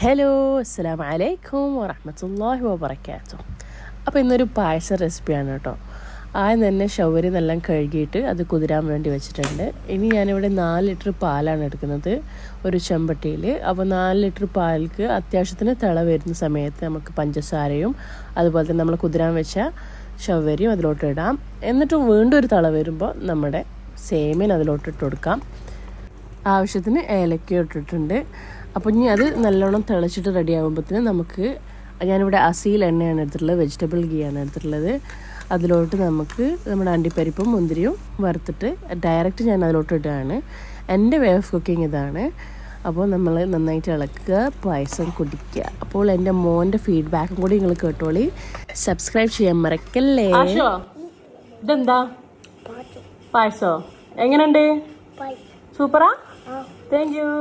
Hello, അസ്സലാമു അലൈക്കും വറഹ്മത്തുള്ളാഹി വബറകാതുഹു. അപ്പോൾ ഇന്നൊരു പായസ റെസിപ്പിയാണ് കേട്ടോ. ആദ്യം തന്നെ ഷവരി എല്ലാം കഴുകിയിട്ട് അത് കുതിരാൻ വേണ്ടി വെച്ചിട്ടുണ്ട്. ഇനി ഞാനിവിടെ 4 ലിറ്റർ പാലാണ് എടുക്കുന്നത് ഒരു ചെമ്പട്ടിയിൽ. അപ്പോൾ 4 ലിറ്റർ പാലിക്ക് അത്യാവശ്യത്തിന് തിള വരുന്ന സമയത്ത് നമുക്ക് പഞ്ചസാരയും അതുപോലെ തന്നെ നമ്മൾ കുതിരാൻ വെച്ച ഷവരിയും അതിലോട്ട് ഇടാം. എന്നിട്ട് വീണ്ടും ഒരു തിള വരുമ്പോൾ നമ്മുടെ സേമിയൻ അതിലോട്ട് ഇട്ട് കൊടുക്കാം. ആവശ്യത്തിന് ഏലക്ക ഇട്ടിട്ടുണ്ട്. അപ്പോൾ ഇനി അത് നല്ലോണം തിളച്ചിട്ട് റെഡി ആകുമ്പോഴത്തേന് നമുക്ക് ഞാനിവിടെ അസീൽ എണ്ണയാണ് എടുത്തിട്ടുള്ളത്, വെജിറ്റബിൾ ഗീ ആണ് എടുത്തിട്ടുള്ളത്. അതിലോട്ട് നമുക്ക് നമ്മുടെ അണ്ടിപ്പരിപ്പും മുന്തിരിയും വറുത്തിട്ട് ഡയറക്റ്റ് ഞാൻ അതിലോട്ട് ഇടുകയാണ്. എൻ്റെ വേ ഓഫ് കുക്കിംഗ് ഇതാണ്. അപ്പോൾ നമ്മൾ നന്നായിട്ട് ഇളക്കുക, പായസം കുടിക്കുക. അപ്പോൾ എൻ്റെ മോൻ്റെ ഫീഡ്ബാക്കും കൂടി നിങ്ങൾ കേട്ടോളി. സബ്സ്ക്രൈബ് ചെയ്യാൻ മറക്കല്ലേ. ഇതെന്താ പായസോ? എങ്ങനെയുണ്ട്? സൂപ്പറാ? Thank you.